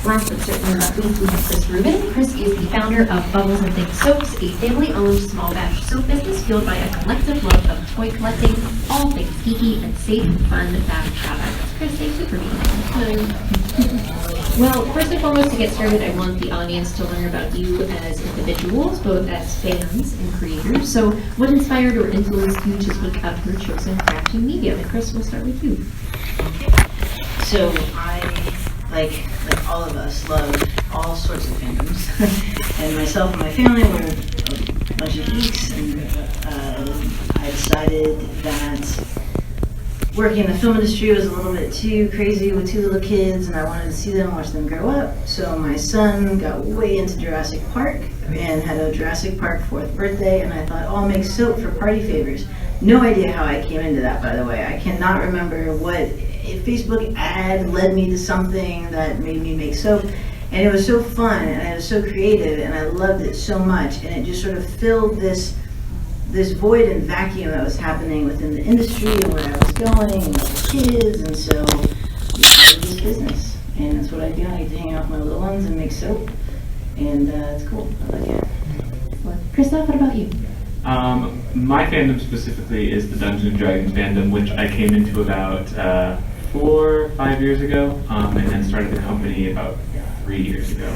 Last but certainly not least, we have Chris Rubin. Chris is the founder of Bubbles and Things Soaps, a family-owned small batch soap business fueled by a collective love of toy collecting, all things geeky, and safe, fun batch products. Chris, thank you for being here. Well, first and foremost, to get started, I want the audience to learn about you as individuals, both as fans and creators. So, what inspired or influenced you to speak up your chosen crafting medium? And Chris, we'll start with you. So I, like all of us, love all sorts of fandoms. And myself and my family were a bunch of geeks, and I decided that working in the film industry was a little bit too crazy with 2 little kids, and I wanted to see them, watch them grow up. So my son got way into Jurassic Park and had a Jurassic Park 4th birthday, and I thought, oh, I'll make soap for party favors. No idea how I came into that, by the way. I cannot remember what a Facebook ad led me to something that made me make soap. And it was so fun, and it was so creative, and I loved it so much. And it just sort of filled this void and vacuum that was happening within the industry and where I was going and with the kids. And so we started this business. And that's what I do. I get to hang out with my little ones and make soap. And it's cool. I like it. Christoff, what about you? My fandom specifically is the Dungeons and Dragons fandom, which I came into about 4 or 5 years ago, and then started the company about 3 years ago.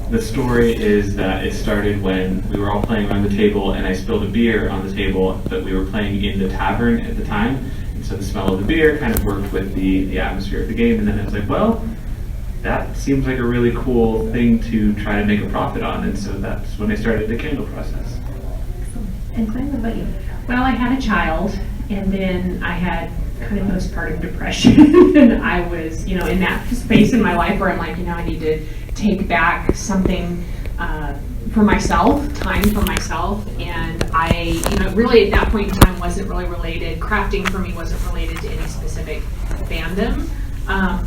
The story is that it started when we were all playing around the table, and I spilled a beer on the table, but we were playing in the tavern at the time, and so the smell of the beer kind of worked with the atmosphere of the game, and then I was like, well, that seems like a really cool thing to try to make a profit on, and so that's when I started the candle process. And Claire, what about you? Well, I had a child, and then I had kind of postpartum depression, and I was, in that space in my life where I'm like, I need to take back something for myself, time for myself, and I, really at that point in time wasn't really related, crafting for me wasn't related to any specific fandom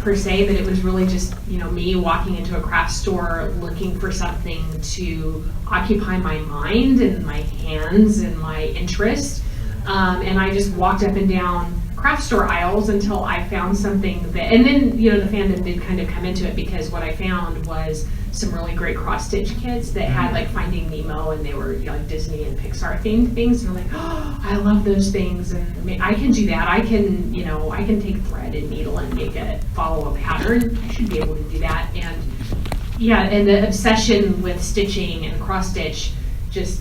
per se, but it was really just, me walking into a craft store looking for something to occupy my mind and my hands and my interest, and I just walked up and down craft store aisles until I found something that, and then, the fandom did kind of come into it, because what I found was some really great cross-stitch kits that had like Finding Nemo, and they were like Disney and Pixar themed things, and I'm like, oh, I love those things, and I mean, I can do that. I can, I can take thread and needle and make it follow a pattern. I should be able to do that. And yeah, and the obsession with stitching and cross-stitch just,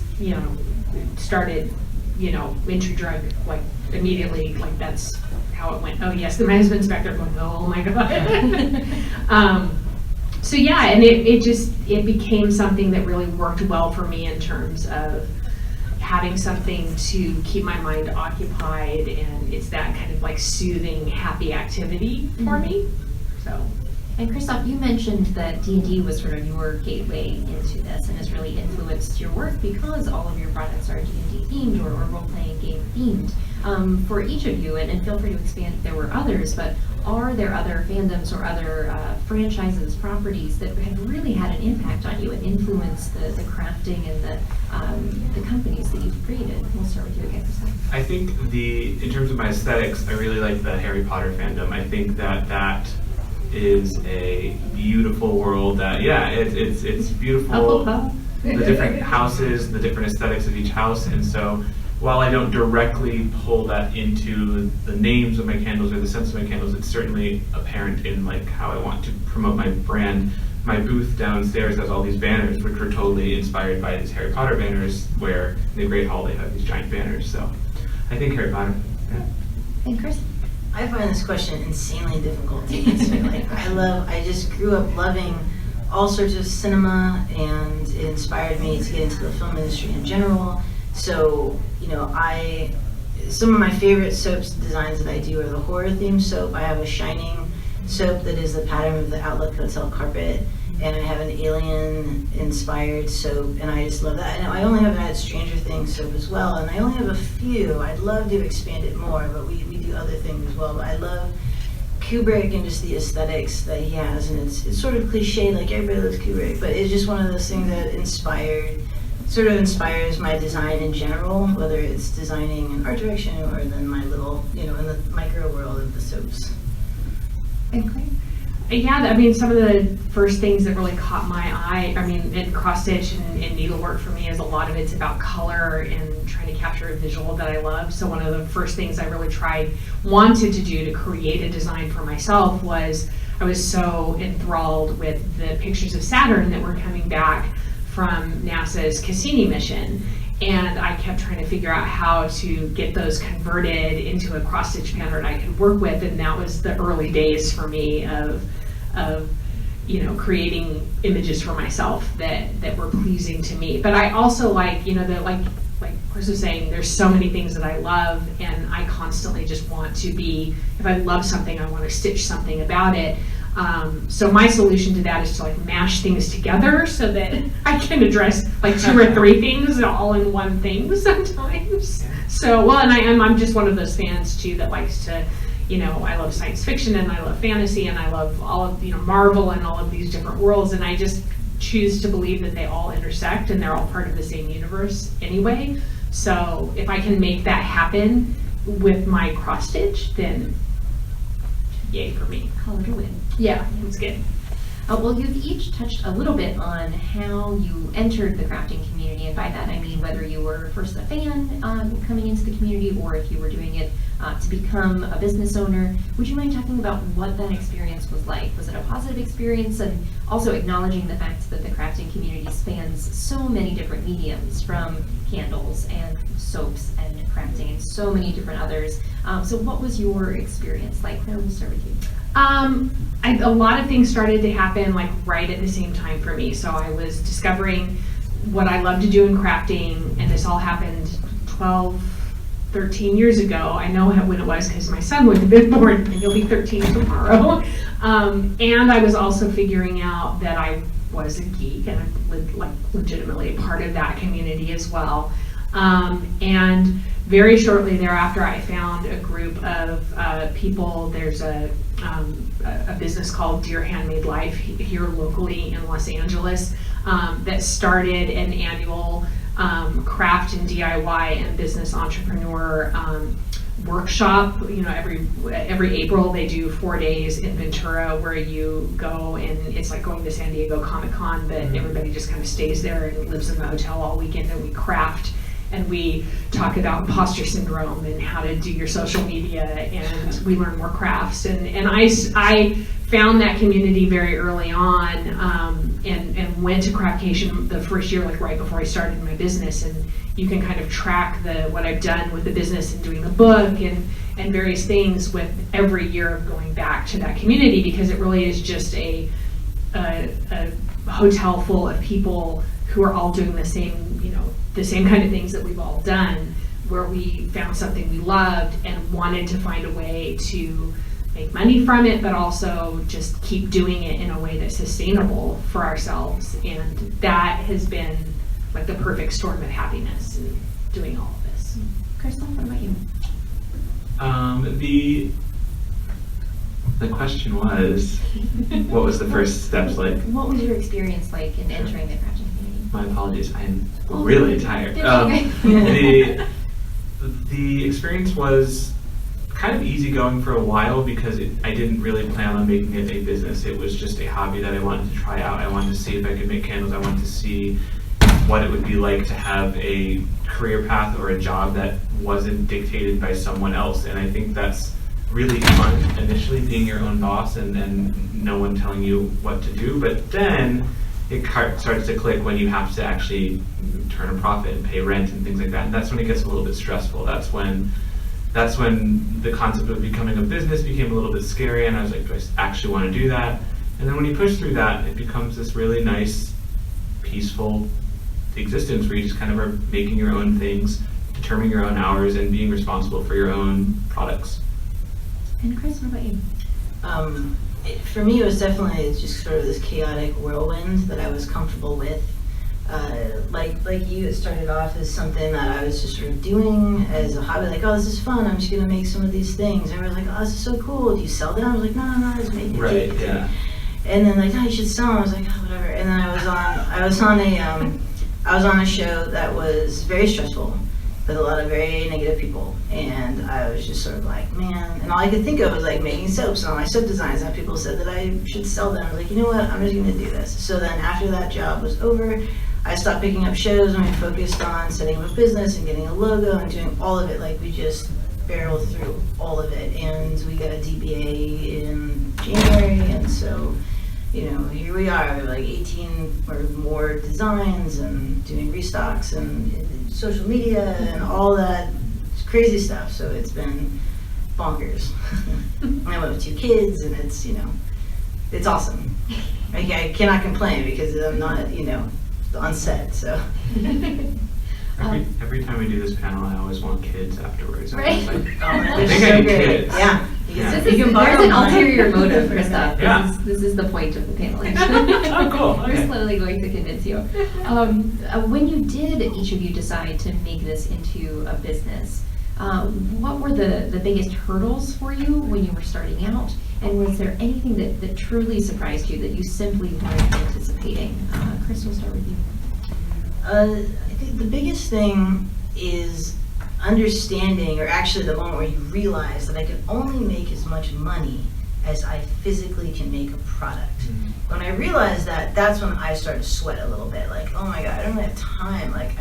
started, intro-drug, like immediately, like that's how it went. Oh yes, my husband's back there going, oh my God. So yeah, and it became something that really worked well for me in terms of having something to keep my mind occupied, and it's that kind of like soothing, happy activity for me. So. And Christoff, you mentioned that D&D was sort of your gateway into this, and has really influenced your work because all of your products are D&D themed or role-playing game themed. For each of you, and feel free to expand if there were others, but are there other fandoms or other franchises, properties that have really had an impact on you and influenced the crafting and the companies that you've created? We'll start with you again, Christoff. I think in terms of my aesthetics, I really like the Harry Potter fandom. I think that is a beautiful world that, it's beautiful. The different houses, the different aesthetics of each house, and so while I don't directly pull that into the names of my candles or the scents of my candles, it's certainly apparent in like how I want to promote my brand. My booth downstairs has all these banners, which were totally inspired by these Harry Potter banners, where in the Great Hall they have these giant banners. So I think Harry Potter. Yeah. And Chris? I find this question insanely difficult to answer. I just grew up loving all sorts of cinema, and it inspired me to get into the film industry in general. So, some of my favorite soaps designs that I do are the horror themed soap. I have a Shining soap that is the pattern of the Outlook Hotel carpet, and I have an alien inspired soap, and I just love that. And I only have had Stranger Things soap as well, and I only have a few. I'd love to expand it more, but we do other things as well. But I love Kubrick and just the aesthetics that he has, and it's sort of cliche, like everybody loves Kubrick, but it's just one of those things that inspires my design in general, whether it's designing in art direction or then my little, in the micro world of the soaps. And Claire? Yeah, I mean, some of the first things that really caught my eye, I mean, in cross stitch and needlework for me is a lot of it's about color and trying to capture a visual that I love. So one of the first things I really wanted to do to create a design for myself was I was so enthralled with the pictures of Saturn that were coming back from NASA's Cassini mission. And I kept trying to figure out how to get those converted into a cross-stitch pattern I could work with, and that was the early days for me of creating images for myself that were pleasing to me. But I also like Chris was saying, there's so many things that I love, and I constantly just want to be, if I love something, I want to stitch something about it. So my solution to that is to mash things together so that I can address 2 or 3 things all in one thing sometimes. So, and I'm just one of those fans too that likes to, I love science fiction and I love fantasy and I love all of, Marvel and all of these different worlds, and I just choose to believe that they all intersect and they're all part of the same universe anyway. So if I can make that happen with my cross stitch, then yay for me. Call it a win. Yeah, it's good. Well, you've each touched a little bit on how you entered the crafting community, and by that I mean whether you were first a fan coming into the community or if you were doing it to become a business owner. Would you mind talking about what that experience was like? Was it a positive experience? And also acknowledging the fact that the crafting community spans so many different mediums, from candles and soaps and crafting and so many different others. So what was your experience like? Claire, we'll start with you. A lot of things started to happen right at the same time for me. So I was discovering what I love to do in crafting, and this all happened 12, 13 years ago. I know when it was because my son would have been born, and he'll be 13 tomorrow. And I was also figuring out that I was a geek, and I'm legitimately a part of that community as well. And very shortly thereafter, I found a group of people. There's a business called Dear Handmade Life here locally in Los Angeles that started an annual craft and DIY and business entrepreneur workshop. Every April they do 4 days in Ventura where you go, and it's like going to San Diego Comic-Con, but everybody just kind of stays there and lives in the hotel all weekend, and we craft. And we talk about imposter syndrome and how to do your social media, and we learn more crafts. And I found that community very early on, and went to Craftcation the first year, right before I started my business. And you can kind of track what I've done with the business and doing the book and various things with every year of going back to that community, because it really is just a hotel full of people who are all doing the same kind of things that we've all done, where we found something we loved and wanted to find a way to make money from it, but also just keep doing it in a way that's sustainable for ourselves. And that has been the perfect storm of happiness in doing all of this. Christoff, what about you? The question was, what was the first steps like? What was your experience like in entering the crafting community? My apologies, I'm really tired. The experience was kind of easygoing for a while because I didn't really plan on making it a business. It was just a hobby that I wanted to try out. I wanted to see if I could make candles. I wanted to see what it would be like to have a career path or a job that wasn't dictated by someone else. And I think that's really fun initially, being your own boss and no one telling you what to do. But then it starts to click when you have to actually turn a profit and pay rent and things like that. And that's when it gets a little bit stressful. That's when the concept of becoming a business became a little bit scary, and I was like, do I actually want to do that? And then when you push through that, it becomes this really nice, peaceful existence where you just kind of are making your own things, determining your own hours, and being responsible for your own products. And Chris, what about you? For me, it was definitely just sort of this chaotic whirlwind that I was comfortable with. Like you, it started off as something that I was just sort of doing as a hobby, oh, this is fun, I'm just going to make some of these things. And everyone was oh, this is so cool, do you sell them? I was no, I just make it. Right, yeah. And then oh, you should sell them. I was oh, whatever. And then I was on a show that was very stressful. with a lot of very negative people, and I was just sort of like, man, and all I could think of was like making soaps and all my soap designs, and people said that I should sell them. I was like, you know what, I'm just gonna do this. So then after that job was over, I stopped picking up shows and we focused on setting up a business and getting a logo and doing all of it. Like, we just barreled through all of it, and we got a DBA in January, and so, you know, here we are, like 18 or more designs and doing restocks and social media and all that crazy stuff. So it's been bonkers. And I went with 2 kids, and it's, you know, it's awesome. I cannot complain because I'm not, you know, on set, so. Every time we do this panel, I always want kids afterwards. Right. I'm like, I think I need kids. Yeah. Yeah. There's an ulterior motive, Christoff. Yeah. This is the point of the panel. Oh, cool. We're Okay. slowly going to convince you. When you did, each of you decide to make this into a business, what were the biggest hurdles for you when you were starting out? And was there anything that truly surprised you that you simply weren't anticipating? Chris, we'll start with you. I think the biggest thing is understanding, or actually the moment where you realize that I can only make as much money as I physically can make a product. When I realized that, that's when I started to sweat a little bit. Like, oh my God, I don't have time. Like,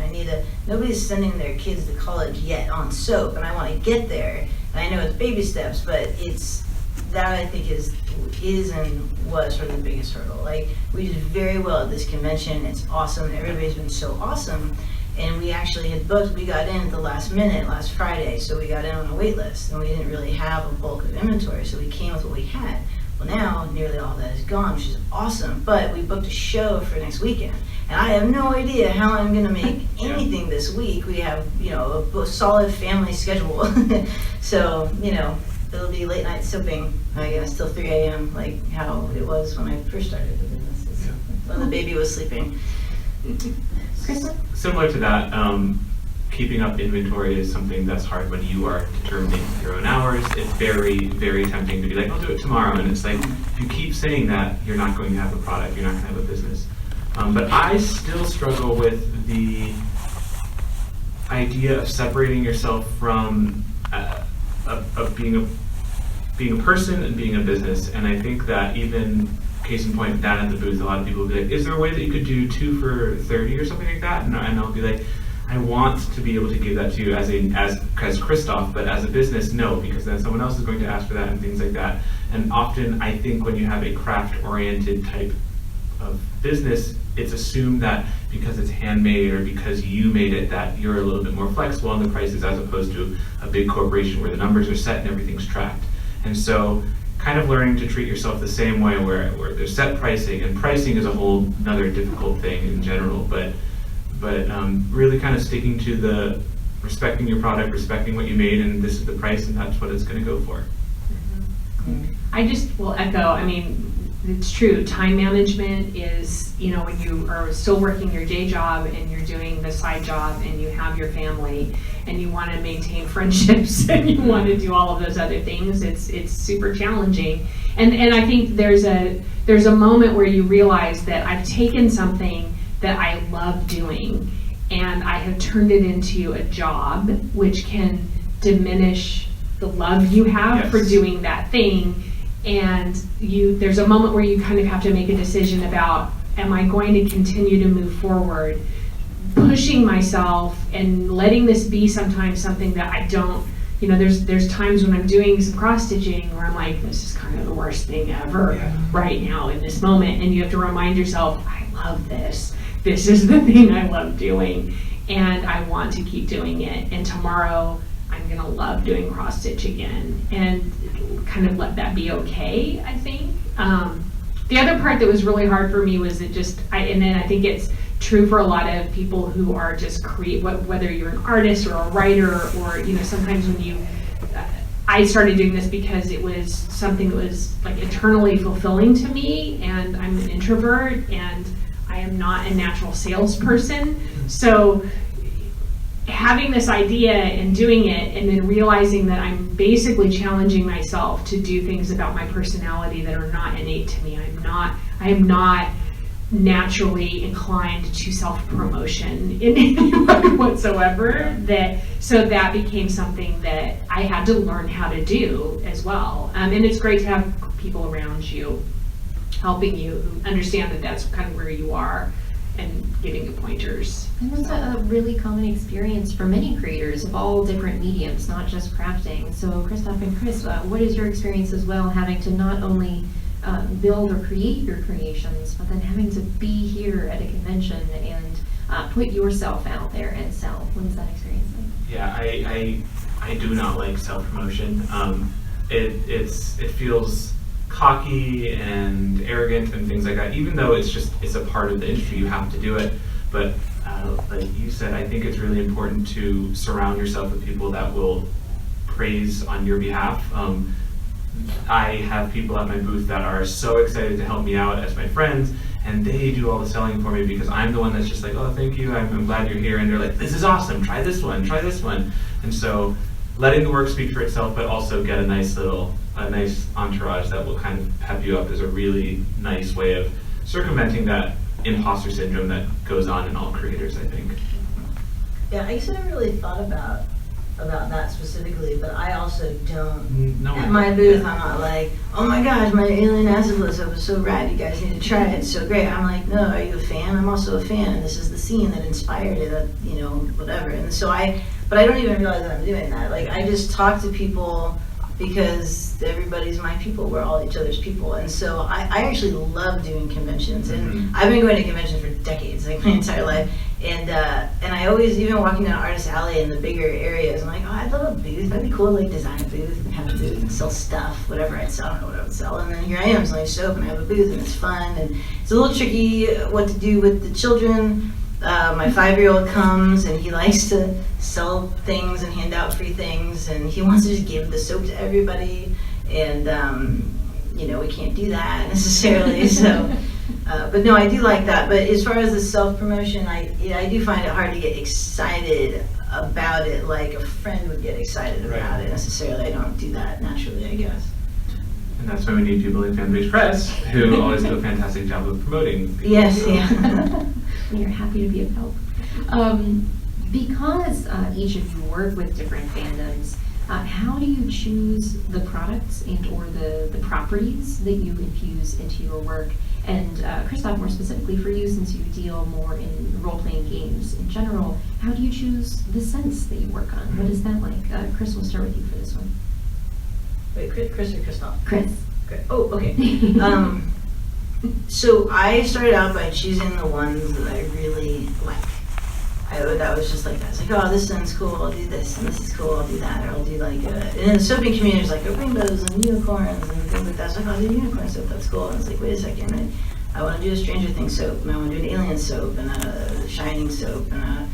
nobody's sending their kids to college yet on soap, and I want to get there. And I know it's baby steps, but it's, that I think is and was sort of the biggest hurdle. Like, we did very well at this convention. It's awesome. Everybody's been so awesome. And we actually had booked, we got in at the last minute, last Friday, so we got in on a wait list, and we didn't really have a bulk of inventory, so we came with what we had. Well, now, nearly all that is gone, which is awesome, but we booked a show for next weekend, and I have no idea how I'm gonna make anything this week. We have, you know, a solid family schedule, so, you know, it'll be late night soaping, I guess, till 3 a.m., like how it was when I first started the business, when the baby was sleeping. Krista? Similar to that, keeping up inventory is something that's hard when you are determining your own hours. It's very, very tempting to be like, I'll do it tomorrow. And it's like, if you keep saying that, you're not going to have a product, you're not going to have a business. But I still struggle with the idea of separating yourself from of being a person and being a business. And I think that even, case in point, down at the booth, a lot of people will be like, is there a way that you could do 2 for 30 or something like that? And I'll be like, I want to be able to give that to you as Christoff, but as a business, no, because then someone else is going to ask for that and things like that. And often, I think when you have a craft-oriented type of business, it's assumed that because it's handmade or because you made it, that you're a little bit more flexible on the prices, as opposed to a big corporation where the numbers are set and everything's tracked. And so, kind of learning to treat yourself the same way, where there's set pricing, and pricing is a whole another difficult thing in general, but really kind of sticking to the respecting your product, respecting what you made, and this is the price, and that's what it's going to go for. I just will echo, I mean, it's true, time management is, you know, when you are still working your day job and you're doing the side job and you have your family and you want to maintain friendships and you want to do all of those other things, it's super challenging. And I think there's a moment where you realize that I've taken something that I love doing and I have turned it into a job, which can diminish the love you have for doing that thing. And there's a moment where you kind of have to make a decision about, am I going to continue to move forward, pushing myself and letting this be sometimes something that I don't, you know, there's times when I'm doing some cross stitching where I'm like, this is kind of the worst thing ever right now in this moment. And you have to remind yourself, I love this. This is the thing I love doing and I want to keep doing it. And tomorrow I'm gonna love doing cross stitch again, and kind of let that be okay, I think. The other part that was really hard for me was and then I think it's true for a lot of people who are just whether you're an artist or a writer, or, you know, sometimes when I started doing this because it was something that was like internally fulfilling to me, and I'm an introvert and I am not a natural salesperson. So having this idea and doing it, and then realizing that I'm basically challenging myself to do things about my personality that are not innate to me. I am not naturally inclined to self-promotion in any way whatsoever, that became something that I had to learn how to do as well. And it's great to have people around you helping you who understand that that's kind of where you are and giving you pointers. And that's a really common experience for many creators of all different mediums, not just crafting. So Christoff and Chris, what is your experience as well, having to not only build or create your creations, but then having to be here at a convention and put yourself out there and sell? What is that experience like? Yeah, I do not like self-promotion. It feels cocky and arrogant and things like that, even though it's a part of the industry, you have to do it. But like you said, I think it's really important to surround yourself with people that will praise on your behalf. I have people at my booth that are so excited to help me out as my friends, and they do all the selling for me because I'm the one that's just like, oh, thank you, I'm glad you're here, and they're like, this is awesome, try this one. And so letting the work speak for itself, but also get a nice entourage that will kind of pep you up is a really nice way of circumventing that imposter syndrome that goes on in all creators, I think. Yeah, I guess I never really thought about that specifically, but I also don't. At my booth, I'm not like, oh my gosh, my alien acid soap was so rad, you guys need to try it, it's so great. I'm like, no, are you a fan? I'm also a fan, and this is the scene that inspired it, whatever. And so but I don't even realize that I'm doing that. Like, I just talk to people because everybody's my people, we're all each other's people. And so I actually love doing conventions, and I've been going to conventions for decades, like my entire life. And I always, even walking down Artist Alley in the bigger areas, I'm like, oh, I'd love a booth. That'd be cool to like design a booth and have a booth and sell stuff, whatever I'd sell. I don't know what I would sell. And then here I am selling soap, and I have a booth, and it's fun. And it's a little tricky what to do with the children. My 5-year-old comes, and he likes to sell things and hand out free things, and he wants to just give the soap to everybody. And we can't do that necessarily. So. But no, I do like that. But as far as the self-promotion, I do find it hard to get excited about it like a friend would get excited about it necessarily. I don't do that naturally, I guess. And that's why we need people like Fanbase Press, who always do a fantastic job of promoting people. Yes, yeah. We are happy to be of help. Because each of you work with different fandoms, how do you choose the products and or the properties that you infuse into your work? And Christoff, more specifically for you, since you deal more in role-playing games in general, how do you choose the scents that you work on? What is that like? Chris, we'll start with you for this one. Wait, Chris or Christoff? Chris. Okay. Oh, okay. So I started out by choosing the ones that I really like. That was just like, I was like, oh, this sounds cool, I'll do this, and this is cool, I'll do that, or I'll do like, and in the soaping community, there's like rainbows and unicorns and things like that. So I was like, oh, I'll do unicorn soap, that's cool. And it's like, wait a second, I want to do a Stranger Things soap, and I want to do an alien soap, and a Shining soap, and I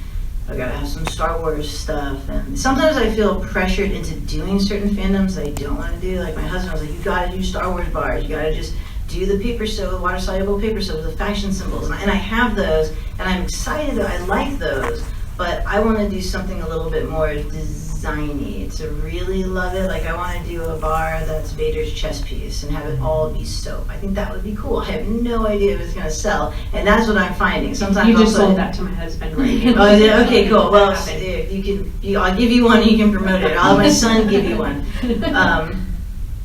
gotta have some Star Wars stuff. And sometimes I feel pressured into doing certain fandoms that I don't want to do. Like my husband was like, you gotta do Star Wars bars, you gotta just do the paper soap, water soluble paper soap with the faction symbols, and I have those, and I'm excited that I like those, but I want to do something a little bit more designy to really love it. Like I want to do a bar that's Vader's chess piece and have it all be soap. I think that would be cool. I have no idea if it's going to sell, and that's what I'm finding. Sometimes you just sold that to my husband, right? Oh, yeah, okay, cool. Well, I'll give you one, you can promote it. I'll have my son give you one.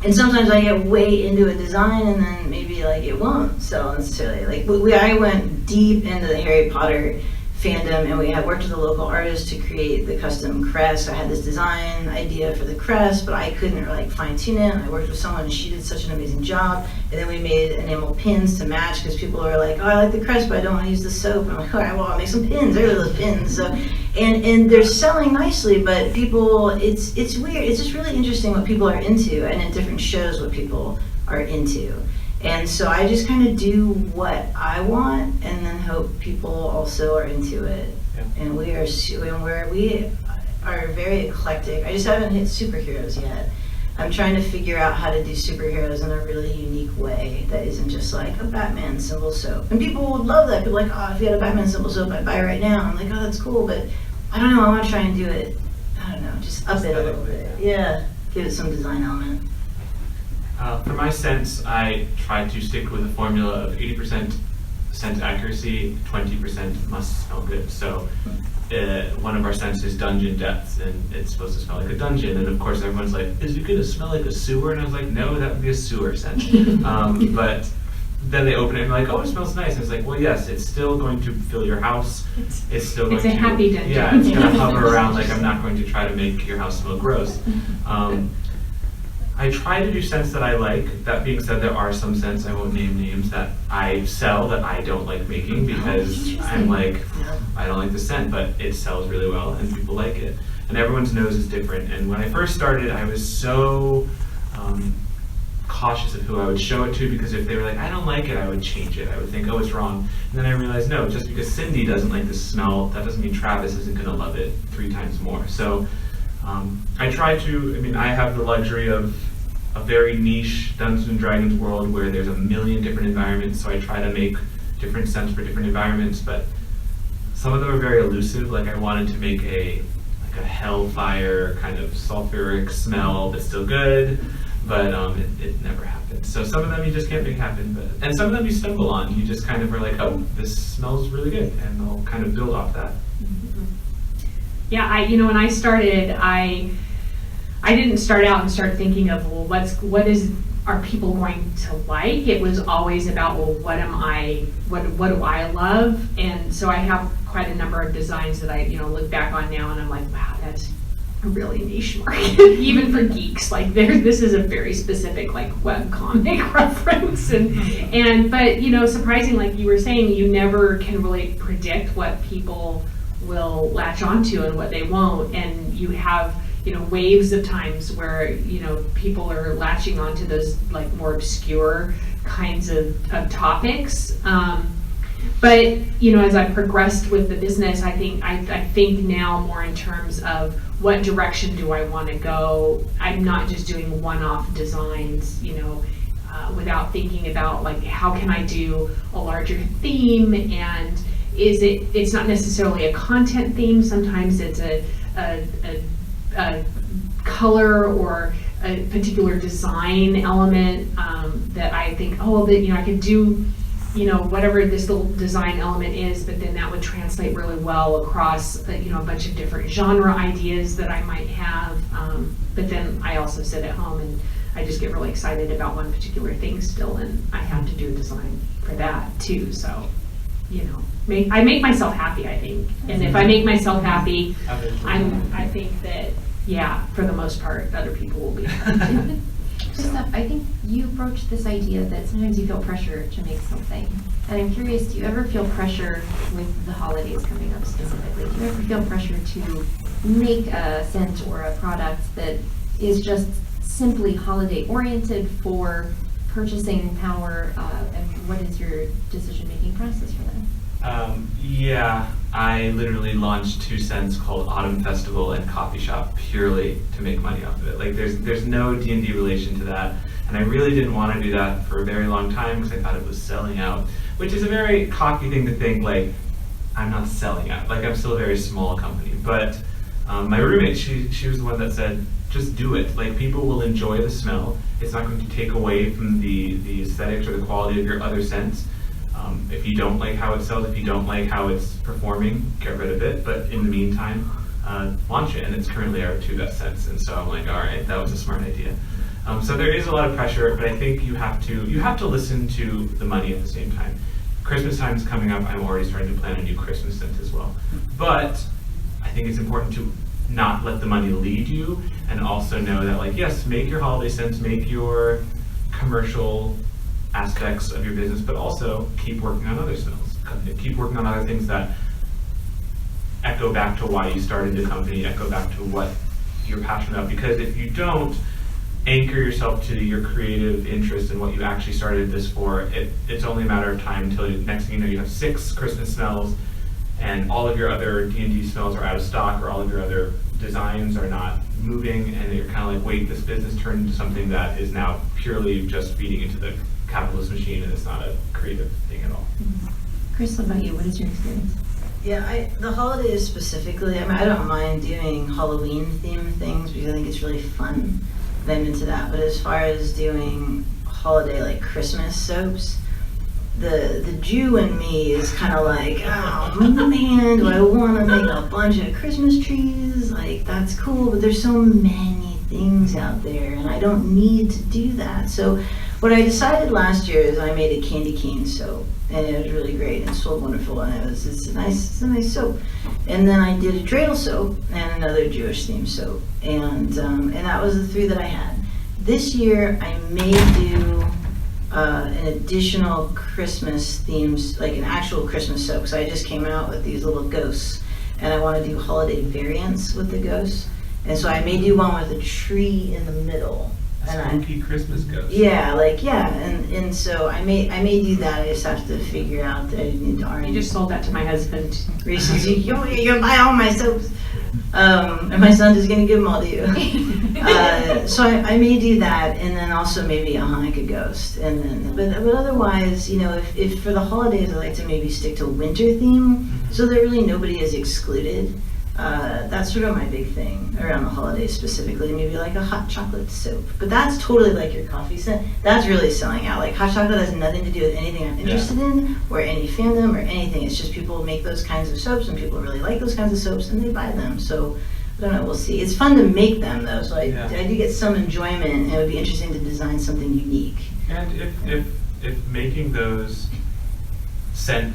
And sometimes I get way into a design and then maybe like it won't sell necessarily. Like I went deep into the Harry Potter fandom, and we had worked with a local artist to create the custom crest. I had this design idea for the crest, but I couldn't like fine tune it. And I worked with someone, and she did such an amazing job. And then we made enamel pins to match because people are like, oh, I like the crest, but I don't want to use the soap. And I'm like, all right, well, I'll make some pins. There are those pins. So, and they're selling nicely, but people, it's weird. It's just really interesting what people are into, and at different shows what people are into. And so I just kind of do what I want, and then hope people also are into it. Yeah. And we are very eclectic. I just haven't hit superheroes yet. I'm trying to figure out how to do superheroes in a really unique way that isn't just like a Batman symbol soap. And people would love that. People are like, oh, if you had a Batman symbol soap, I'd buy it right now. I'm like, oh, that's cool, but I don't know. I want to try and do it. I don't know, just up it a little bit. Yeah, give it some design element. For my scents, I try to stick with a formula of 80% scent accuracy, 20% must smell good. So one of our scents is Dungeon Depths, and it's supposed to smell like a dungeon. And of course, everyone's like, "Is it going to smell like a sewer?" And I was like, "No, that would be a sewer scent." But then they open it and like, "Oh, it smells nice." And it's like, well, yes, it's still going to fill your house. It's still going It's a happy dungeon. Yeah, it's going to hover around. Like, I'm not going to try to make your house smell gross. I try to do scents that I like. That being said, there are some scents, I won't name names, that I sell that I don't like making because I'm like, I don't like the scent, but it sells really well and people like it. And everyone's nose is different. And when I first started, I was so cautious of who I would show it to, because if they were like, I don't like it, I would change it. I would think, oh, it's wrong. And then I realized, no, just because Cindy doesn't like the smell, that doesn't mean Travis isn't going to love it 3 times more. So I try to, I mean, I have the luxury of a very niche Dungeons and Dragons world where there's a million different environments, so I try to make different scents for different environments, but some of them are very elusive. Like I wanted to make a hellfire kind of sulfuric smell that's still good, but it never happened. So some of them you just can't make happen, and some of them you stumble on. You just kind of are like, oh, this smells really good, and they'll kind of build off that. Yeah, when I started, I didn't start out and start thinking of, well, are people going to like? It was always about, well, what do I love? And so I have quite a number of designs that I, look back on now and I'm like, wow, that's a really niche market, even for geeks. Like this is a very specific like webcomic reference. But surprising, like you were saying, you never can really predict what people will latch onto and what they won't. And you have waves of times where, people are latching onto those like more obscure kinds of topics. But, as I progressed with the business, I think now more in terms of what direction do I want to go. I'm not just doing one-off designs, without thinking about like, how can I do a larger theme? And it's not necessarily a content theme. Sometimes it's a color or a particular design element that I think, I could do, whatever this little design element is, but then that would translate really well across, a bunch of different genre ideas that I might have. But then I also sit at home and I just get really excited about one particular thing still, and I have to do a design for that too. So, I make myself happy, I think. And if I make myself happy, I think that, for the most part, other people will be happy. Christoff, I think you broached this idea that sometimes you feel pressure to make something. And I'm curious, do you ever feel pressure with the holidays coming up specifically? Do you ever feel pressure to make a scent or a product that is just simply holiday oriented for purchasing power? And what is your decision-making process for that? I literally launched 2 scents called Autumn Festival and Coffee Shop purely to make money off of it. Like there's no D&D relation to that, and I really didn't want to do that for a very long time because I thought it was selling out, which is a very cocky thing to think. Like, I'm not selling out. Like, I'm still a very small company. But my roommate, she was the one that said, just do it. Like, people will enjoy the smell. It's not going to take away from the aesthetics or the quality of your other scents. If you don't like how it sells, if you don't like how it's performing, get rid of it. But in the meantime, launch it. And it's currently our 2 best scents. And so I'm like, all right, that was a smart idea. So there is a lot of pressure, but I think you have to listen to the money at the same time. Christmas time's coming up. I'm already starting to plan a new Christmas scent as well. But I think it's important to not let the money lead you, and also know that, like, yes, make your holiday scents, make your commercial aspects of your business, but also keep working on other smells. Keep working on other things that echo back to why you started the company, echo back to what you're passionate about. Because if you don't anchor yourself to your creative interest and what you actually started this for, it's only a matter of time until next thing you know, you have 6 Christmas smells and all of your other D&D smells are out of stock, or all of your other designs are not moving, and you're kind of like, wait, this business turned into something that is now purely just feeding into the capitalist machine, and it's not a creative thing at all. Chris, what about you? What is your experience? Yeah, the holidays specifically, I don't mind doing Halloween themed things because I think it's really fun. I'm into that. But as far as doing holiday like Christmas soaps, the Jew in me is kind of like, oh man, do I want to make a bunch of Christmas trees? Like, that's cool, but there's so many things out there, and I don't need to do that. So what I decided last year is I made a candy cane soap, and it was really great and sold wonderful, and it's a nice soap. And then I did a dreidel soap and another Jewish themed soap, and that was the 3 that I had. This year I may do an additional Christmas themes, like an actual Christmas soap. So I just came out with these little ghosts, and I want to do holiday variants with the ghosts. And so I may do one with a tree in the middle. Spooky Christmas ghost. Yeah, and so I may do that. I just have to figure out that I need to I just sold that to my husband. Reese says, you're gonna buy all my soaps. And my son is gonna give them all to you. So I may do that, and then also maybe a Hanukkah ghost, and then but otherwise, if for the holidays I like to maybe stick to winter theme, so that really nobody is excluded. That's sort of my big thing around the holidays specifically, maybe like a hot chocolate soap. But that's totally like your coffee scent. That's really selling out. Like hot chocolate has nothing to do with anything I'm interested in, or any fandom or anything. It's just people make those kinds of soaps, and people really like those kinds of soaps, and they buy them. So I don't know, we'll see. It's fun to make them though, so I do get some enjoyment, and it would be interesting to design something unique. And if making those scent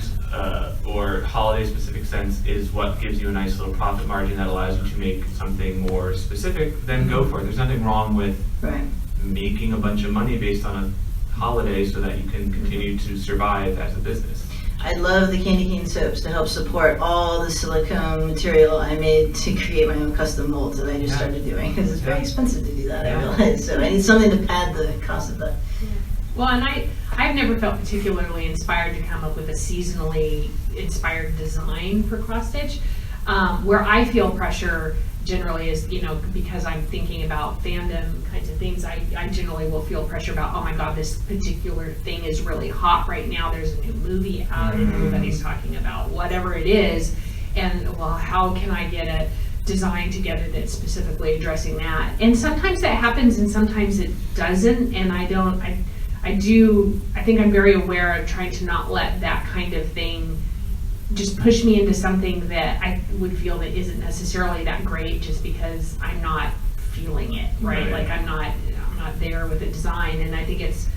or holiday specific scents is what gives you a nice little profit margin that allows you to make something more specific, then go for it. There's nothing wrong with making a bunch of money based on a holiday so that you can continue to survive as a business. I love the candy cane soaps to help support all the silicone material I made to create my own custom molds that I just started doing, because it's very expensive to do that, I realize. So I need something to pad the cost of that. Well, and I've never felt particularly inspired to come up with a seasonally inspired design for cross stitch. Where I feel pressure generally is, because I'm thinking about fandom kinds of things, I generally will feel pressure about, oh my God, this particular thing is really hot right now. There's a new movie out and everybody's talking about whatever it is. And well, how can I get a design together that's specifically addressing that? And sometimes that happens and sometimes it doesn't. And I think I'm very aware of trying to not let that kind of thing just push me into something that I would feel that isn't necessarily that great just because I'm not feeling it, right? Like I'm not there with the design, and I think it's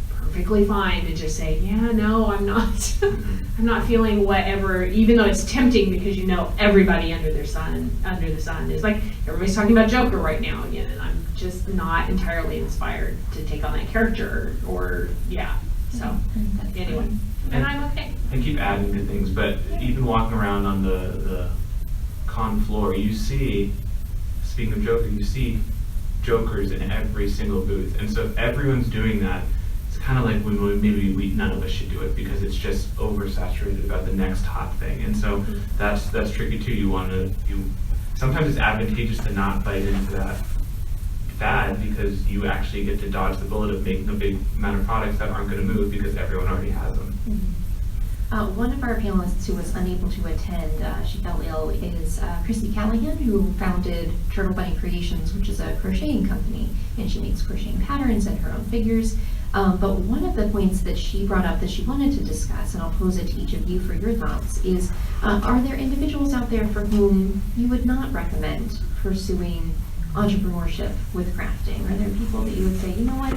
perfectly fine to just say, yeah, no, I'm not I'm not feeling whatever, even though it's tempting because everybody under the sun is like, everybody's talking about Joker right now again, and I'm just not entirely inspired to take on that character so anyway, and I'm okay. And keep adding to things, but even walking around on the con floor, you see, speaking of Joker, you see Jokers in every single booth, and so if everyone's doing that, it's kind of like when maybe none of us should do it because it's just oversaturated about the next hot thing, and so that's tricky too. Sometimes it's advantageous to not bite into that fad because you actually get to dodge the bullet of making a big amount of products that aren't going to move because everyone already has them. One of our panelists who was unable to attend, she fell ill, is Chrissy Callahan, who founded TurtleBunny Creations, which is a crocheting company, and she makes crocheting patterns and her own figures. But one of the points that she brought up that she wanted to discuss, and I'll pose it to each of you for your thoughts, is are there individuals out there for whom you would not recommend pursuing entrepreneurship with crafting? Are there people that you would say, you know what,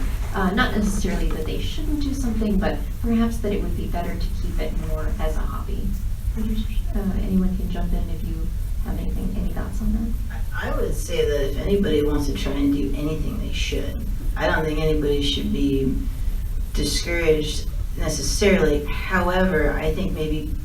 not necessarily that they shouldn't do something, but perhaps that it would be better to keep it more as a hobby? Anyone can jump in if you have any thoughts on that? I would say that if anybody wants to try and do anything, they should. I don't think anybody should be discouraged necessarily. However, I think maybe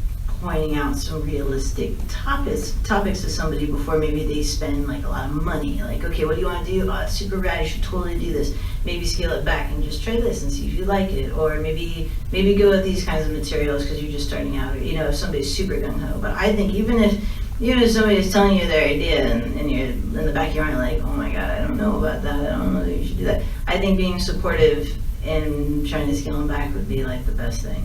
pointing out some realistic topics to somebody before maybe they spend like a lot of money. Like, okay, what do you want to do? Oh, it's super rad, you should totally do this. Maybe scale it back and just try this and see if you like it. Or maybe go with these kinds of materials because you're just starting out. Or, if somebody's super gung-ho. But I think even if somebody is telling you their idea and you're in the back of your mind like, oh my God, I don't know about that. I don't know that you should do that. I think being supportive and trying to scale them back would be like the best thing.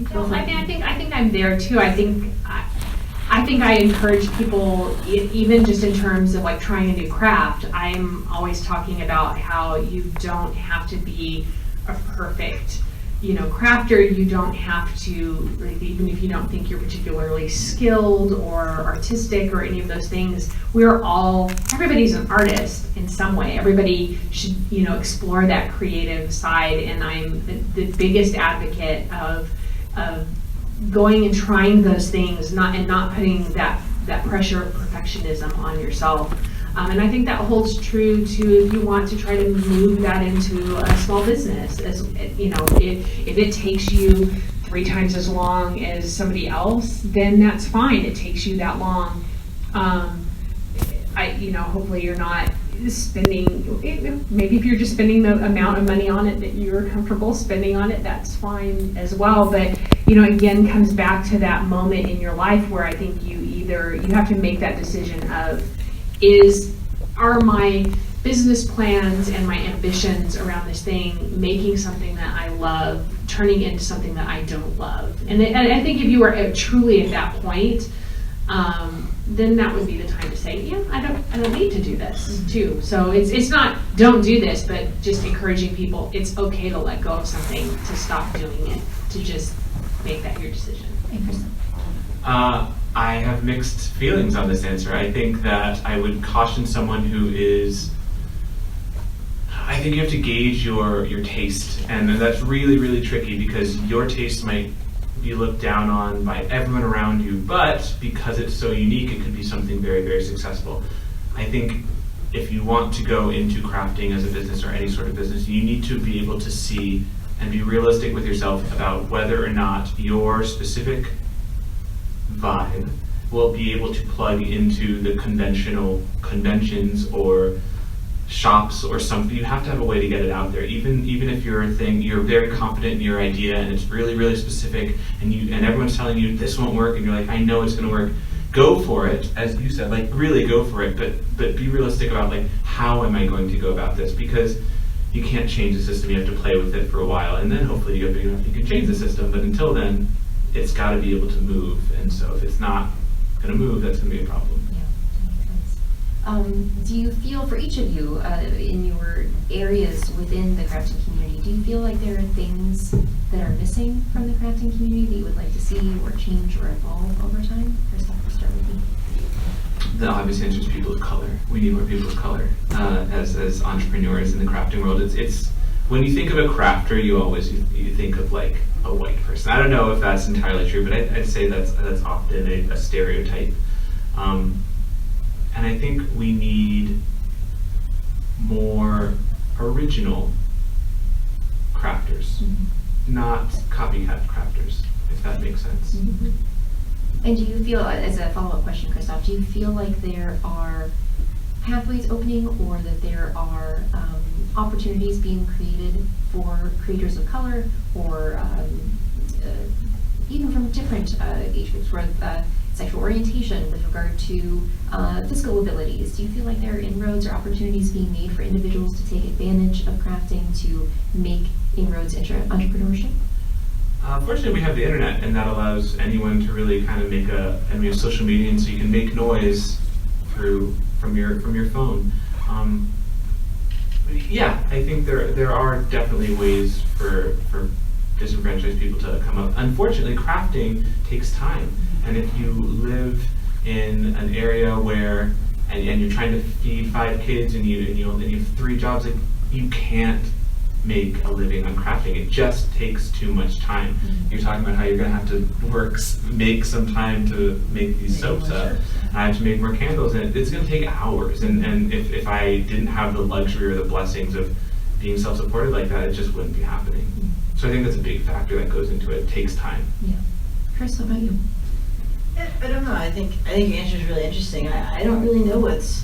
I think I'm there too. I think I encourage people, even just in terms of like trying a new craft. I'm always talking about how you don't have to be a perfect, crafter. You don't have to, like, even if you don't think you're particularly skilled or artistic or any of those things, everybody's an artist in some way. Everybody should, explore that creative side. And I'm the biggest advocate of going and trying those things, not putting that pressure of perfectionism on yourself. And I think that holds true to if you want to try to move that into a small business. As if it takes you 3 times as long as somebody else, then that's fine. It takes you that long. Hopefully you're not spending, maybe if you're just spending the amount of money on it that you're comfortable spending on it, that's fine as well. But, again, comes back to that moment in your life where I think you have to make that decision of, are my business plans and my ambitions around this thing making something that I love turning into something that I don't love? And I think if you are truly at that point, then that would be the time to say, yeah, I don't need to do this too. So it's not don't do this, but just encouraging people, it's okay to let go of something, to stop doing it, to just make that your decision. I have mixed feelings on this answer. I think that I would caution someone I think you have to gauge your taste, and that's really, really tricky because your taste might be looked down on by everyone around you, but because it's so unique, it could be something very, very successful. I think if you want to go into crafting as a business or any sort of business, you need to be able to see and be realistic with yourself about whether or not your specific vibe will be able to plug into the conventional conventions or shops or something. You have to have a way to get it out there. Even if you're very confident in your idea and it's really, really specific, and everyone's telling you this won't work, and you're like, I know it's going to work. Go for it, as you said, like really go for it, but be realistic about like how am I going to go about this, because you can't change the system. You have to play with it for a while, and then hopefully you get big enough you can change the system. But until then, it's got to be able to move. And so if it's not going to move, that's going to be a problem. Yeah, that makes sense. Do you feel, for each of you, in your areas within the crafting community, do you feel like there are things that are missing from the crafting community that you would like to see or change or evolve over time? Christoff, we'll start with you. The obvious answer is people of color. We need more people of color as entrepreneurs in the crafting world. It's when you think of a crafter, you think of like a white person. I don't know if that's entirely true, but I'd say that's often a stereotype. And I think we need more original crafters, not copycat crafters, if that makes sense. Mm-hmm. And do you feel, as a follow-up question, Christoff, do you feel like there are pathways opening, or that there are opportunities being created for creators of color, or even from different age groups, for sexual orientation, with regard to physical abilities? Do you feel like there are inroads or opportunities being made for individuals to take advantage of crafting to make inroads into entrepreneurship? Fortunately, we have the internet, and that allows anyone to really kind of and we have social media, and so you can make noise from your phone. Yeah, I think there are definitely ways for disenfranchised people to come up. Unfortunately, crafting takes time, and if you live in an area where and you're trying to feed 5 kids and you have 3 jobs, like you can't make a living on crafting. It just takes too much time. You're talking about how you're going to have to make some time to make these soaps up. I have to make more candles, and it's going to take hours. And if I didn't have the luxury or the blessings of being self-supported like that, it just wouldn't be happening. So I think that's a big factor that goes into it. It takes time. Yeah. Chris, how about you? I don't know. I think your answer is really interesting. I don't really know what's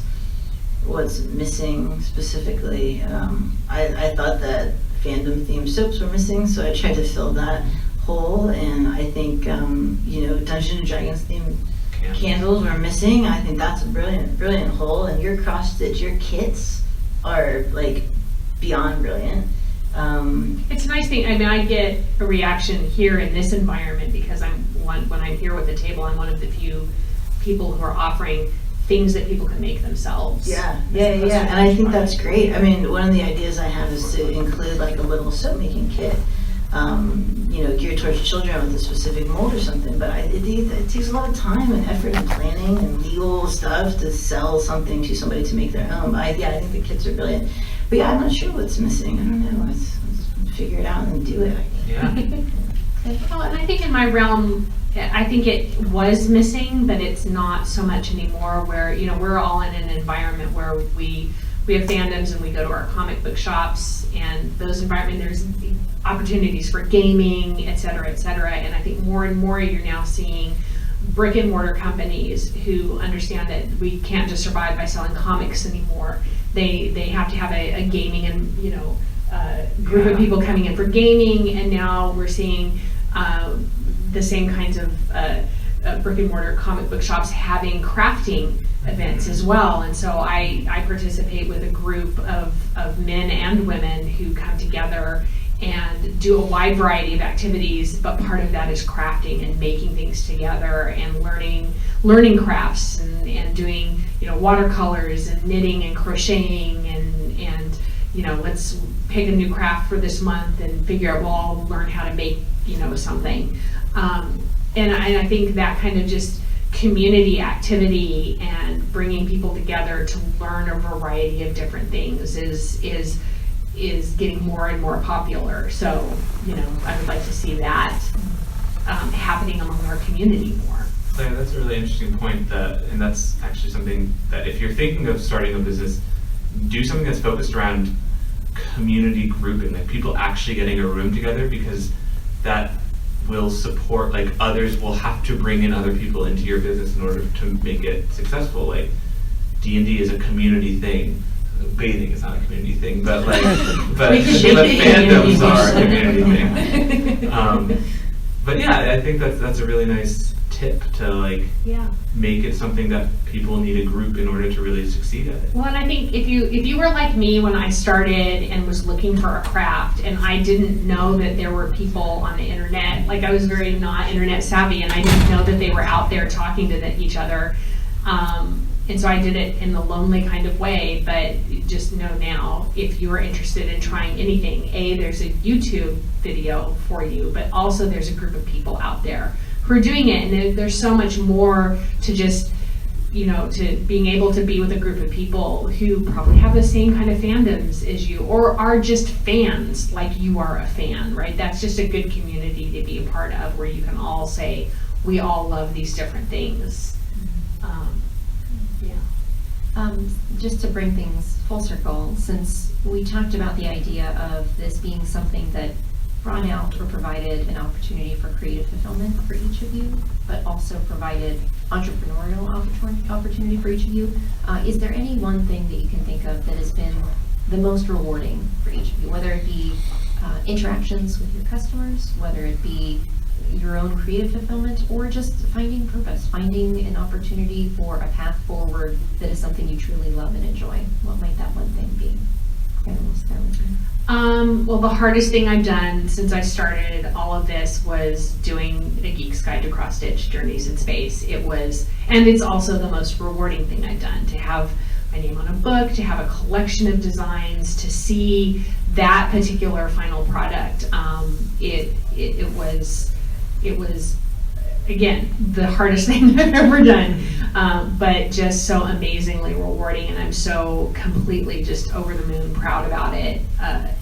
missing specifically. I thought that fandom themed soaps were missing, so I tried to fill that hole. And I think Dungeons and Dragons themed candles were missing. I think that's a brilliant hole. And your cross stitch, your kits are like beyond brilliant. It's a nice thing. I mean, I get a reaction here in this environment because when I'm here with the table, I'm one of the few people who are offering things that people can make themselves. Yeah, and I think that's great. I mean, one of the ideas I have is to include like a little soap making kit, geared towards children with a specific mold or something. But it takes a lot of time and effort and planning and legal stuff to sell something to somebody to make their own. I think the kits are brilliant. But yeah, I'm not sure what's missing. I don't know. Let's figure it out and do it. Yeah. Well, and I think in my realm, I think it was missing, but it's not so much anymore, where, we're all in an environment where we have fandoms and we go to our comic book shops, and those environments, there's opportunities for gaming, et cetera, and I think more and more you're now seeing brick and mortar companies who understand that we can't just survive by selling comics anymore. They have to have a gaming and, group of people coming in for gaming, and now we're seeing the same kinds of brick and mortar comic book shops having crafting events as well. And so I participate with a group of men and women who come together and do a wide variety of activities, but part of that is crafting and making things together and learning crafts and doing watercolors and knitting and crocheting and let's pick a new craft for this month and figure out, we'll all learn how to make something. And I think that kind of just community activity and bringing people together to learn a variety of different things is getting more and more popular. So, I would like to see that happening among our community more. Yeah, that's a really interesting point, and that's actually something that if you're thinking of starting a business, do something that's focused around community grouping, like people actually getting a room together, because that will support, like, others will have to bring in other people into your business in order to make it successful. Like, D&D is a community thing. Bathing is not a community thing, but fandoms are a community thing. But yeah, I think that's a really nice tip to make it something that people need a group in order to really succeed at it. Well, and I think if you were like me when I started and was looking for a craft, and I didn't know that there were people on the internet, like I was very not internet savvy, and I didn't know that they were out there talking to each other. And so I did it in the lonely kind of way, but just know now, if you are interested in trying anything, there's a YouTube video for you, but also there's a group of people out there who are doing it, and there's so much more to just, to being able to be with a group of people who probably have the same kind of fandoms as you, or are just fans like you are a fan, right? That's just a good community to be a part of, where you can all say, we all love these different things. Just to bring things full circle, since we talked about the idea of this being something that brought out or provided an opportunity for creative fulfillment for each of you, but also provided entrepreneurial opportunity for each of you, is there any one thing that you can think of that has been the most rewarding for each of you, whether it be interactions with your customers, whether it be your own creative fulfillment, or just finding purpose, finding an opportunity for a path forward that is something you truly love and enjoy? What might that one thing be? Well, the hardest thing I've done since I started all of this was doing a Geek's Guide to Cross Stitch Journeys in Space. And it's also the most rewarding thing I've done, to have my name on a book, to have a collection of designs, to see that particular final product. It was, again, the hardest thing I've ever done, but just so amazingly rewarding, and I'm so completely just over the moon proud about it.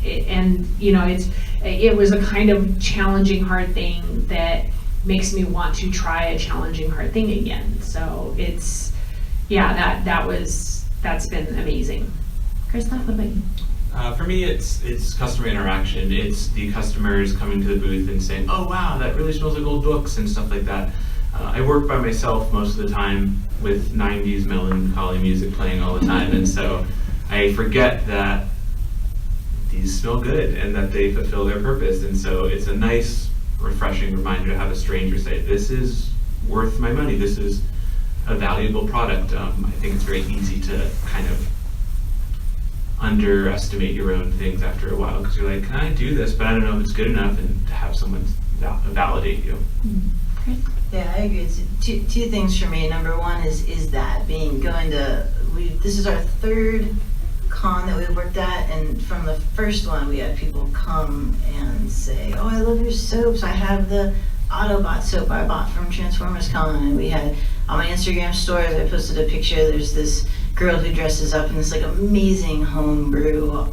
It was a kind of challenging, hard thing that makes me want to try a challenging, hard thing again. So that's been amazing. Christoff, what about you? For me, it's customer interaction. It's the customers coming to the booth and saying, "Oh wow, that really smells like old books," and stuff like that. I work by myself most of the time with 90s melancholy music playing all the time, and so I forget that these smell good and that they fulfill their purpose. And so it's a nice, refreshing reminder to have a stranger say, "This is worth my money. This is a valuable product." I think it's very easy to kind of underestimate your own things after a while, because you're like, can I do this, but I don't know if it's good enough, and to have someone validate you. Yeah, I agree. It's two things for me. Number one is that this is our third con that we've worked at, and from the first one we had people come and say, oh, I love your soaps. I have the Autobot soap I bought from Transformers Con, and we had on my Instagram stories I posted a picture. There's this girl who dresses up in this like amazing homebrew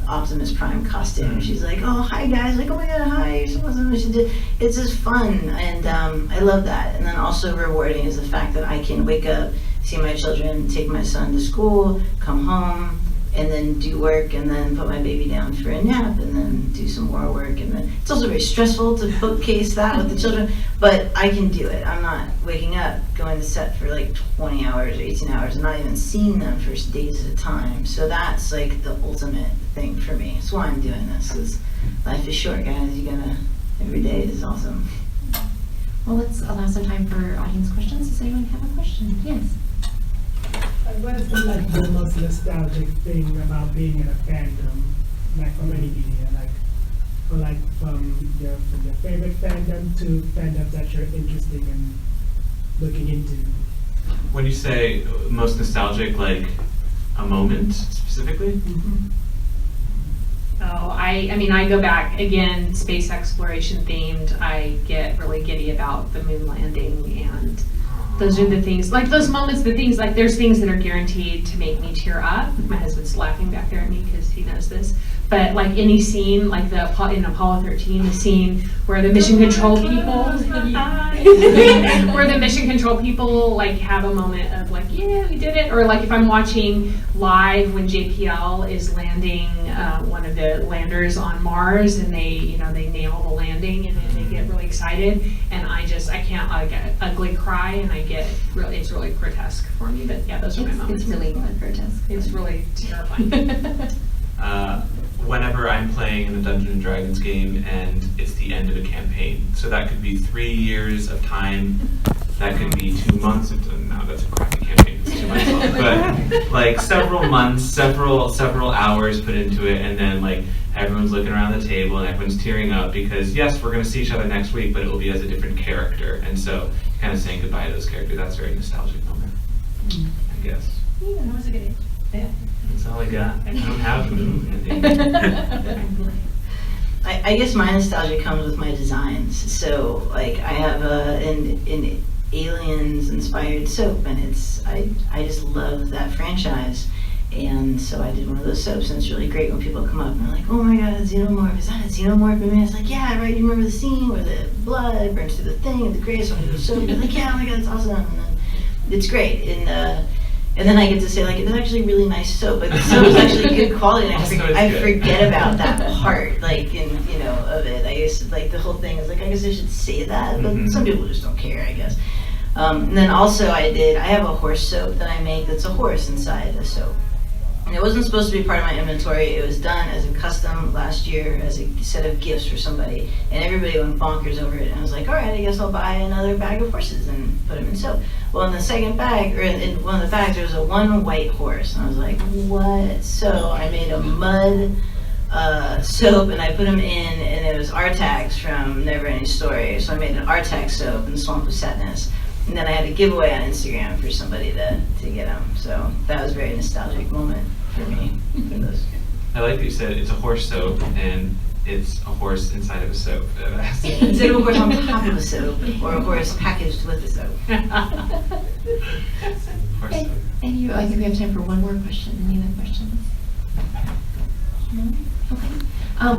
Optimus Prime costume, and she's like, oh, hi guys, like, oh my god, hi, you're so awesome. She did. It's just fun, and I love that. And then also rewarding is the fact that I can wake up, see my children, take my son to school, come home, and then do work, and then put my baby down for a nap, and then do some more work. And then it's also very stressful to bookcase that with the children, but I can do it. I'm not waking up, going to set for like 20 hours or 18 hours, and not even seeing them for days at a time. So that's like the ultimate thing for me. That's why I'm doing this, because life is short, guys. Every day is awesome. Well, let's allow some time for audience questions. Does anyone have a question? Yes. What is like the most nostalgic thing about being in a fandom, like from any media, from your favorite fandom to fandoms that you're interested in looking into? When you say most nostalgic, like a moment specifically? Mm-hmm. Oh, I go back, again, space exploration themed. I get really giddy about the moon landing, and those are the things, like those moments, there's things that are guaranteed to make me tear up. My husband's laughing back there at me because he knows this. But like any scene, like in Apollo 13, the scene where the mission control people, where the mission control people like have a moment of like, yeah, we did it. Or like if I'm watching live when JPL is landing one of the landers on Mars, and they nail the landing, and then they get really excited, and I can't, I get ugly cry, and it's really grotesque for me. But yeah, those are my moments. It's really grotesque. It's really terrifying. Whenever I'm playing in a Dungeons & Dragons game and it's the end of a campaign. So that could be 3 years of time, that could be 2 months. No, that's a crappy campaign, it's 2 months long. But like several months, several hours put into it, and then like everyone's looking around the table and everyone's tearing up because yes, we're gonna see each other next week, but it will be as a different character. And so kind of saying goodbye to those characters, that's a very nostalgic moment, I guess. Yeah, that was a good age. Yeah. That's all I got. I don't have a moon ending. I guess my nostalgia comes with my designs. So like I have an Aliens inspired soap, and I just love that franchise. And so I did one of those soaps, and it's really great when people come up and they're like, oh my god, Xenomorph, is that a Xenomorph? And it's like, yeah, right, you remember the scene where the blood burns through the thing and the gray, so I do the soap. They're like, yeah, oh my god, it's awesome. And then it's great. And then I get to say, like, it's actually really nice soap. Like, the soap is actually good quality, and I forget about that part, like, of it. I guess, like, the whole thing is, like, I guess I should say that, but some people just don't care, I guess. And then also I have a horse soap that I make that's a horse inside a soap. And it wasn't supposed to be part of my inventory. It was done as a custom last year as a set of gifts for somebody. And everybody went bonkers over it. And I was like, all right, I guess I'll buy another bag of horses and put them in soap. Well, in the second bag, or in one of the bags, there was one white horse. And I was like, what? So I made a mud soap, and I put them in, and it was Artax from Never Ending Story. So I made an Artax soap in the Swamp of Sadness. And then I had a giveaway on Instagram for somebody to get them. So that was a very nostalgic moment for me. For those. I like that you said it's a horse soap and it's a horse inside of a soap. Instead of a horse on top of a soap, or a horse packaged with a soap. Horse soap. And I think we have time for one more question. Any other questions? No? Okay.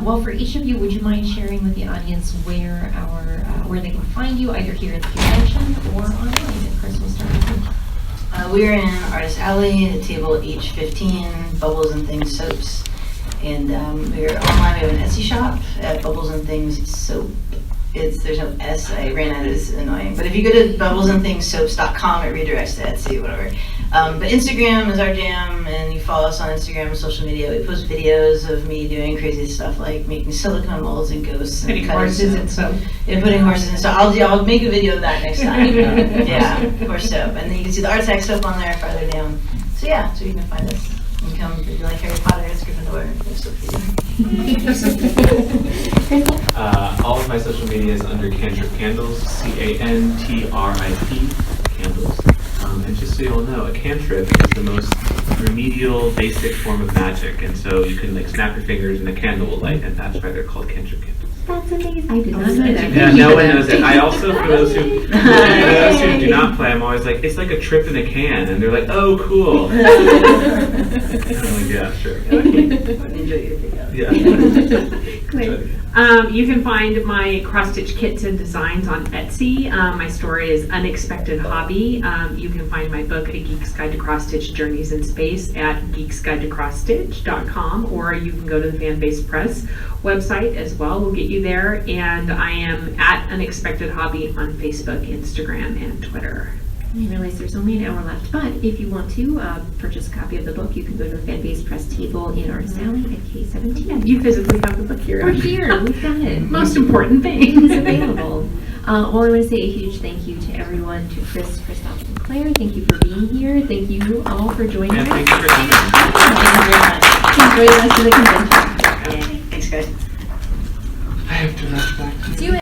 Well, for each of you, would you mind sharing with the audience where they can find you, either here at the convention or online? And Chris, we'll start with you. We're in Artist Alley, table H15, Bubbles and Things Soaps. And we're online. We have an Etsy shop at Bubbles and Things Soap. There's no S. I ran out. It's annoying. But if you go to bubblesandthingsoaps.com, it redirects to Etsy, whatever. But Instagram is our jam, and you follow us on Instagram and social media. We post videos of me doing crazy stuff like making silicone molds and ghosts and putting horses in soap. Yeah, putting horses in soap. I'll make a video of that next time. Yeah, horse soap. And then you can see the Artax soap on there farther down. So yeah, so you can find us. You can come if you like Harry Potter, it's Gryffindor, there's soap for you. All of my my social media is under Cantrip Candles, Cantrip Candles. And just so you all know, a cantrip is the most remedial, basic form of magic, and so you can like snap your fingers and a candle will light, and that's why they're called Cantrip Candles. That's amazing. I did not know that. Yeah, no one knows it. I also, for those who do not play, I'm always like, it's like a trip in a can, and they're like, oh, cool. I'm like, yeah, sure. Enjoy your video. Yeah. Great. You can find my cross-stitch kits and designs on Etsy. My story is Unexpected Hobby. You can find my book, A Geek's Guide to Cross-Stitch Journeys in Space, at geeksguidetocrossstitch.com, or you can go to the Fanbase Press website as well. We'll get you there. And I am at Unexpected Hobby on Facebook, Instagram, and Twitter. I realize there's only an hour left, but if you want to purchase a copy of the book, you can go to the Fanbase Press table in Artist Alley at K17. You physically have the book here. We're here. We've got it. Most important It thing. is available. Well, I want to say a huge thank you to everyone, to Chris, Christoff, and Claire. Thank you for being here. Thank you all for joining Yeah, us. thank you for coming. Thank you very much. Enjoy the rest of the convention. Yeah, thanks, guys. I have to rush back to See you.